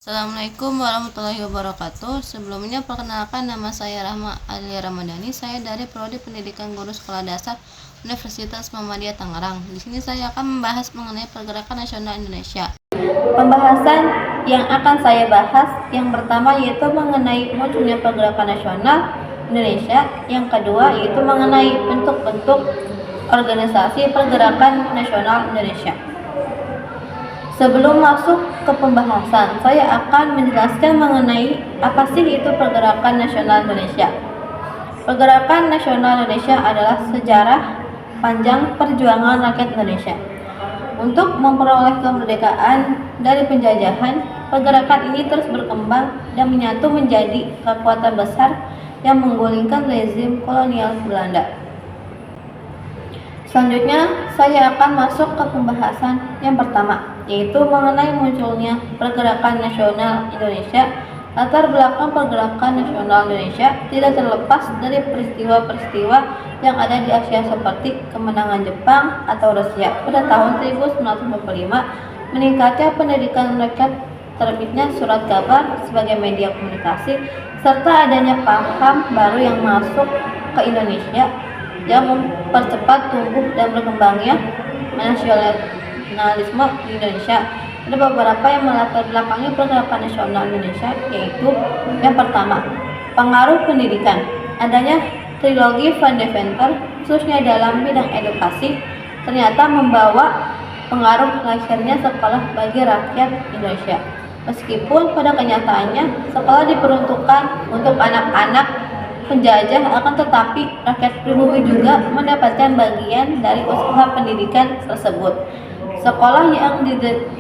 Assalamualaikum warahmatullahi wabarakatuh. Sebelumnya perkenalkan, nama saya Rahma Alia Ramadhani. Saya dari Prodi Pendidikan Guru Sekolah Dasar Universitas Muhammadiyah Tangerang. Di sini saya akan membahas mengenai Pergerakan Nasional Indonesia. Pembahasan yang akan saya bahas yang pertama yaitu mengenai munculnya Pergerakan Nasional Indonesia. Yang kedua yaitu mengenai bentuk-bentuk organisasi Pergerakan Nasional Indonesia. Sebelum masuk ke pembahasan, saya akan menjelaskan mengenai apa sih itu Pergerakan Nasional Indonesia. Pergerakan Nasional Indonesia adalah sejarah panjang perjuangan rakyat Indonesia untuk memperoleh kemerdekaan dari penjajahan. Pergerakan ini terus berkembang dan menyatu menjadi kekuatan besar yang menggulingkan rezim kolonial Belanda. Selanjutnya, saya akan masuk ke pembahasan yang pertama, yaitu mengenai munculnya Pergerakan Nasional Indonesia. Latar belakang Pergerakan Nasional Indonesia tidak terlepas dari peristiwa-peristiwa yang ada di Asia seperti kemenangan Jepang atau Rusia pada tahun 1945, meningkatnya pendidikan rakyat, terbitnya surat kabar sebagai media komunikasi, serta adanya paham baru yang masuk ke Indonesia yang mempercepat tumbuh dan berkembangnya nasionalisme di Indonesia. Ada beberapa yang melatar belakangi Pergerakan Nasional Indonesia, yaitu yang pertama, pengaruh pendidikan. Adanya trilogi Van Deventer, khususnya dalam bidang edukasi, ternyata membawa pengaruh lahirnya sekolah bagi rakyat Indonesia. Meskipun pada kenyataannya sekolah diperuntukkan untuk anak-anak penjajah, akan tetapi rakyat pribumi juga mendapatkan bagian dari usaha pendidikan tersebut. Sekolah yang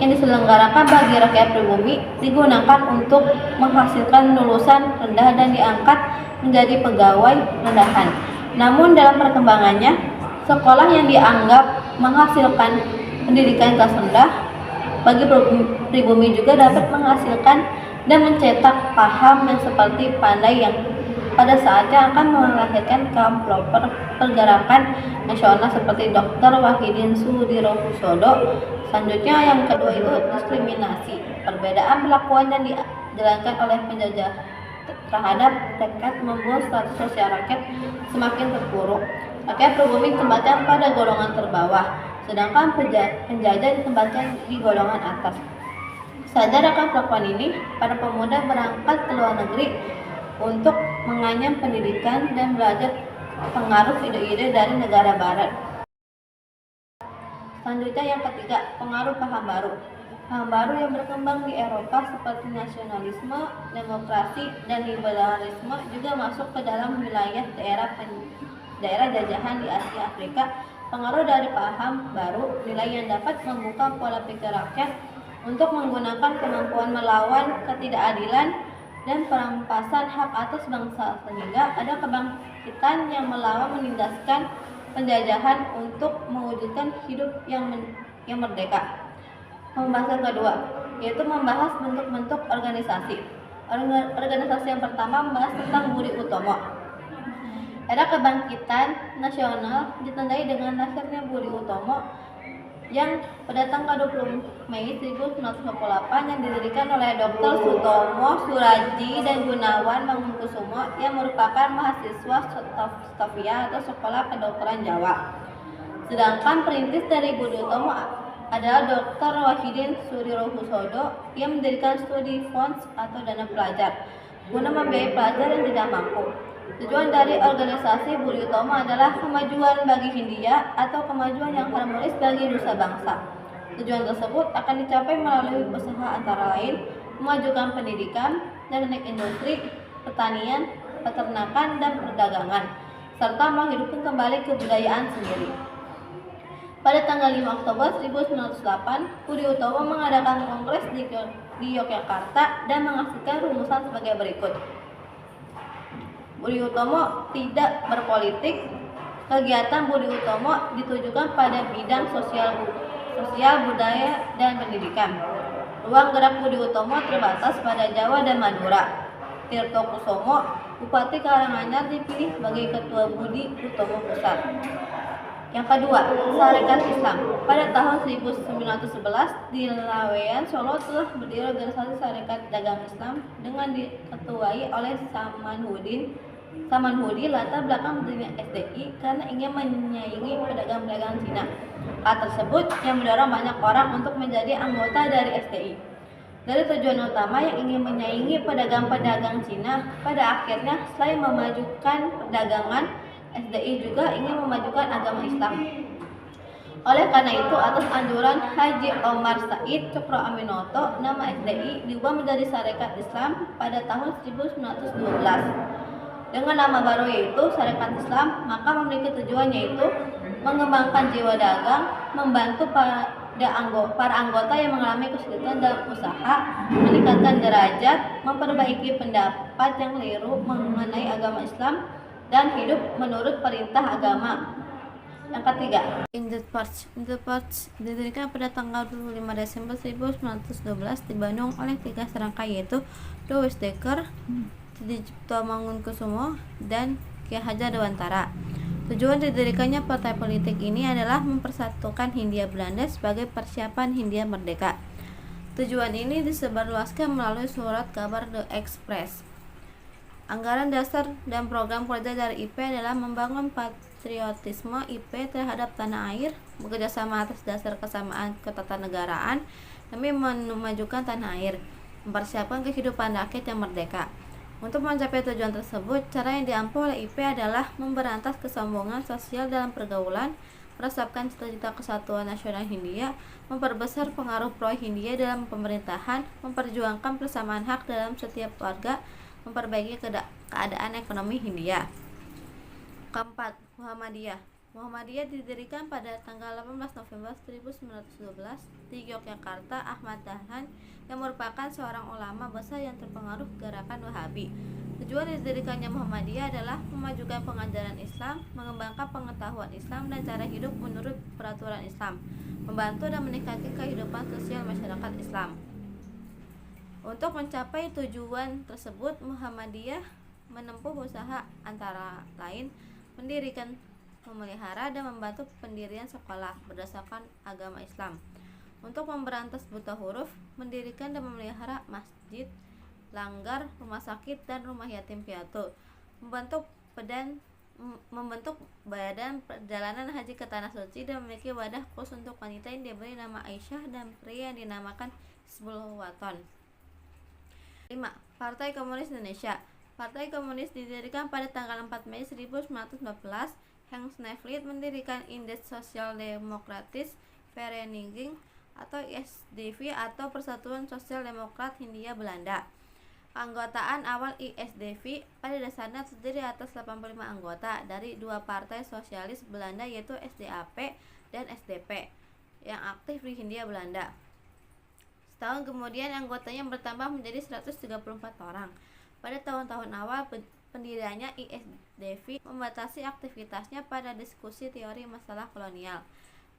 diselenggarakan bagi rakyat pribumi digunakan untuk menghasilkan lulusan rendah dan diangkat menjadi pegawai rendahan. Namun dalam perkembangannya, sekolah yang dianggap menghasilkan pendidikan kelas rendah bagi pribumi juga dapat menghasilkan dan mencetak paham yang seperti pandai yang pada saatnya akan melahirkan kaum pelopor Pergerakan Nasional seperti Dr. Wahidin Sudirohusodo. Selanjutnya yang kedua itu diskriminasi. Perbedaan perlakuan yang dijalankan oleh penjajah terhadap rakyat membuat status sosial rakyat semakin terpuruk. Rakyat pribumi ditempatkan pada golongan terbawah, sedangkan penjajah ditempatkan di golongan atas. Sadar akan perlakuan ini, para pemuda berangkat ke luar negeri untuk menganyam pendidikan dan belajar pengaruh ide-ide dari negara barat. Selanjutnya yang ketiga, pengaruh paham baru. Paham baru yang berkembang di Eropa seperti nasionalisme, demokrasi, dan liberalisme juga masuk ke dalam wilayah daerah jajahan di Asia Afrika. Pengaruh dari paham baru, nilai yang dapat membuka pola pikir rakyat untuk menggunakan kemampuan melawan ketidakadilan dan perampasan hak atas bangsa, sehingga ada kebangkitan yang melawan menindaskan penjajahan untuk mewujudkan hidup yang merdeka. Pembahasan kedua yaitu membahas bentuk-bentuk organisasi. Organisasi yang pertama membahas tentang Budi Utomo. Era kebangkitan nasional ditandai dengan lahirnya Budi Utomo yang pada tanggal 20 Mei 1948 yang didirikan oleh Dr. Sutomo, Suraji, dan Gunawan Mangunkusumo yang merupakan mahasiswa Stovia atau Sekolah Kedokteran Jawa. Sedangkan perintis dari Budi Utomo adalah Dr. Wahidin Sudirohusodo yang mendirikan studi funds atau dana pelajar guna membiayai pelajar yang tidak mampu. Tujuan dari organisasi Budi Utomo adalah kemajuan bagi Hindia atau kemajuan yang harmonis bagi nusa bangsa. Tujuan tersebut akan dicapai melalui usaha antara lain memajukan pendidikan, teknik industri, pertanian, peternakan, dan perdagangan, serta menghidupkan kembali kebudayaan sendiri. Pada tanggal 5 Oktober 1908, Budi Utomo mengadakan kongres di Yogyakarta dan menghasilkan rumusan sebagai berikut. Budi Utomo tidak berpolitik. Kegiatan Budi Utomo ditujukan pada bidang sosial, budaya, dan pendidikan. Ruang gerak Budi Utomo terbatas pada Jawa dan Madura. Tirto Kusumo, Bupati Karanganyar, dipilih sebagai Ketua Budi Utomo Pusat. Yang kedua, Sarekat Islam. Pada tahun 1911 di Laweyan, Solo telah berdiri organisasi Sarekat Dagang Islam dengan diketuai oleh Samanhudi. Latar belakang berdirinya SDI karena ingin menyaingi pedagang-pedagang Cina. Hal tersebut yang mendorong banyak orang untuk menjadi anggota dari SDI. Dari tujuan utama yang ingin menyaingi pedagang-pedagang Cina, pada akhirnya selain memajukan perdagangan, SDI juga ingin memajukan agama Islam. Oleh karena itu, atas anjuran Haji Omar Said Cokro Aminoto, nama SDI diubah menjadi Sarekat Islam pada tahun 1912. Dengan nama baru yaitu Sarekat Islam, maka memiliki tujuan yaitu mengembangkan jiwa dagang, membantu para anggota yang mengalami kesulitan dalam usaha, meningkatkan derajat, memperbaiki pendapat yang keliru mengenai agama Islam, dan hidup menurut perintah agama. Yang ketiga, Interparts didirikan pada tanggal 25 Desember 1912 di Bandung oleh 3 serangkai yaitu Louis Dekker, Cipto Mangunkusumo, dan Ki Hajar Dewantara. Tujuan didirikannya partai politik ini adalah mempersatukan Hindia Belanda sebagai persiapan Hindia merdeka. Tujuan ini disebarluaskan melalui surat kabar The Express. Anggaran dasar dan program kerja dari IP adalah membangun patriotisme IP terhadap tanah air, bekerjasama atas dasar kesamaan ketatanegaraan demi memajukan tanah air, mempersiapkan kehidupan rakyat yang merdeka. Untuk mencapai tujuan tersebut, cara yang diampu oleh IP adalah memberantas kesombongan sosial dalam pergaulan, meresapkan cita-cita kesatuan nasional Hindia, memperbesar pengaruh pro-Hindia dalam pemerintahan, memperjuangkan persamaan hak dalam setiap warga, memperbaiki keadaan ekonomi Hindia. Keempat, Muhammadiyah didirikan pada tanggal 18 November 1912 di Yogyakarta. Ahmad Dahlan yang merupakan seorang ulama besar yang terpengaruh gerakan Wahabi. Tujuan didirikannya Muhammadiyah adalah memajukan pengajaran Islam, mengembangkan pengetahuan Islam dan cara hidup menurut peraturan Islam, membantu dan meningkatkan kehidupan sosial masyarakat Islam. Untuk mencapai tujuan tersebut, Muhammadiyah menempuh usaha antara lain mendirikan, memelihara, dan membantu pendirian sekolah berdasarkan agama Islam. Untuk memberantas buta huruf, mendirikan dan memelihara masjid, langgar, rumah sakit, dan rumah yatim piatu. Membentuk badan perjalanan haji ke Tanah Suci dan memiliki wadah khusus untuk wanita yang diberi nama Aisyah dan pria yang dinamakan Hizbul Waton. 5. Partai Komunis Indonesia. Partai Komunis didirikan pada tanggal 4 Mei 1914. Hans Nevlid mendirikan Indeks Sosial Demokratis Vereniging atau ISDV atau Persatuan Sosial Demokrat Hindia Belanda. Keanggotaan awal ISDV pada dasarnya terdiri atas 85 anggota dari dua partai sosialis Belanda yaitu SDAP dan SDP yang aktif di Hindia Belanda. Setahun kemudian anggotanya bertambah menjadi 134 orang. Pada tahun-tahun awal pendiriannya, ISDV membatasi aktivitasnya pada diskusi teori masalah kolonial.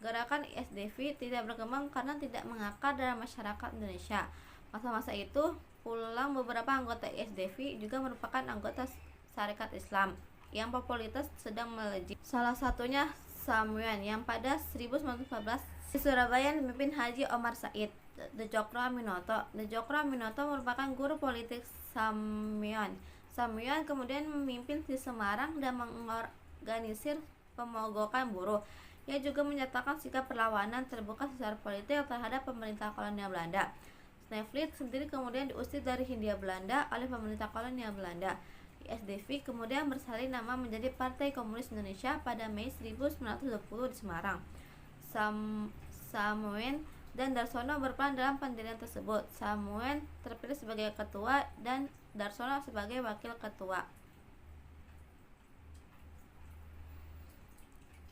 Gerakan ISDV tidak berkembang karena tidak mengakar dalam masyarakat Indonesia. Masa-masa itu, pulang beberapa anggota ISDV juga merupakan anggota Sarekat Islam yang popularitas sedang melejit. Salah satunya Samuel yang pada 1914 di Surabaya dipimpin Haji Omar Said. The Cokro Aminoto merupakan guru politik Samuel kemudian memimpin di Semarang dan mengorganisir pemogokan buruh. Ia juga menyatakan sikap perlawanan terbuka secara politik terhadap pemerintah kolonial Belanda. Nevlid sendiri kemudian diusir dari Hindia Belanda oleh pemerintah kolonial Belanda. ISDV kemudian bersalin nama menjadi Partai Komunis Indonesia pada Mei 1920 di Semarang. Samuel dan Darsono berperan dalam pendirian tersebut. Samuel terpilih sebagai ketua dan Darsono sebagai wakil ketua.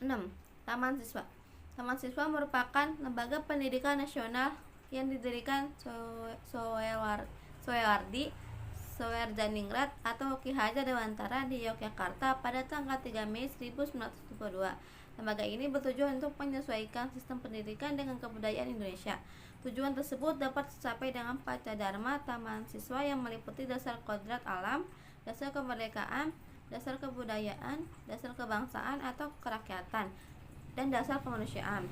6. Taman Siswa. Taman Siswa merupakan lembaga pendidikan nasional yang didirikan Soehardi atau Ki Hajar Dewantara di Yogyakarta pada tanggal 3 Mei 1922. Lembaga ini bertujuan untuk menyesuaikan sistem pendidikan dengan kebudayaan Indonesia. Tujuan tersebut dapat tercapai dengan Pancadharma Taman Siswa yang meliputi dasar kodrat alam, dasar kemerdekaan, dasar kebudayaan, dasar kebangsaan atau kerakyatan, dan dasar kemanusiaan.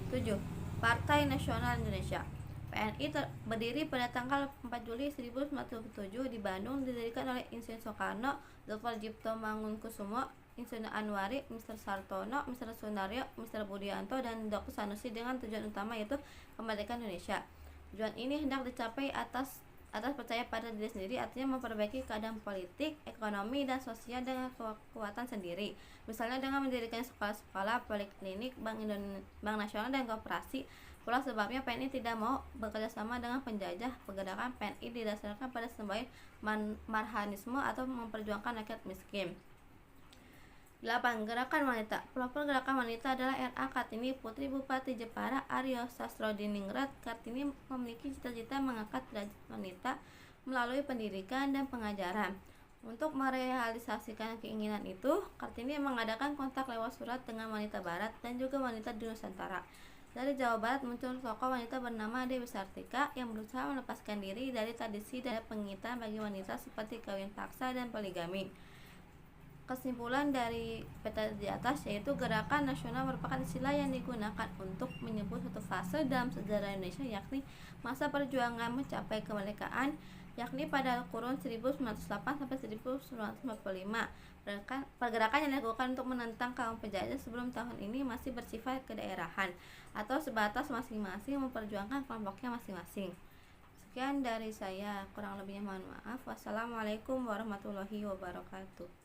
7. Partai Nasional Indonesia. PNI berdiri pada tanggal 4 Juli 1947 di Bandung, didirikan oleh Insinyur Soekarno, Dr. Djipto Mangunkusumo, Insinyur Anwari, Mr. Sartono, Mr. Sunaryo, Mr. Budianto, dan Dr. Sanusi dengan tujuan utama yaitu kemerdekaan Indonesia. Tujuan ini hendak dicapai atas percaya pada diri sendiri, artinya memperbaiki keadaan politik, ekonomi, dan sosial dengan kekuatan sendiri. Misalnya dengan mendirikan sekolah-sekolah, poliklinik, Bank Nasional, dan koperasi. Pula sebabnya PNI tidak mau bekerja sama dengan penjajah. Pergerakan PNI didasarkan pada semboyan marhanisme atau memperjuangkan rakyat miskin. 8. Gerakan wanita. Pelopor gerakan wanita adalah R.A. Kartini, putri Bupati Jepara Aryo Sastrodiningrat. Kartini memiliki cita-cita mengangkat derajat wanita melalui pendidikan dan pengajaran. Untuk merealisasikan keinginan itu, Kartini mengadakan kontak lewat surat dengan wanita Barat dan juga wanita di Nusantara. Dari Jawa Barat muncul tokoh wanita bernama Dewi Sartika yang berusaha melepaskan diri dari tradisi dan pengingitan bagi wanita seperti kawin paksa dan poligami. Kesimpulan dari peta di atas yaitu gerakan nasional merupakan istilah yang digunakan untuk menyebut satu fase dalam sejarah Indonesia, yakni masa perjuangan mencapai kemerdekaan, yakni pada kurun 1908 sampai 1945. Pergerakan yang dilakukan untuk menentang kaum penjajah sebelum tahun ini masih bersifat kedaerahan atau sebatas masing-masing memperjuangkan kelompoknya masing-masing. Sekian dari saya, kurang lebihnya mohon maaf. Wassalamualaikum warahmatullahi wabarakatuh.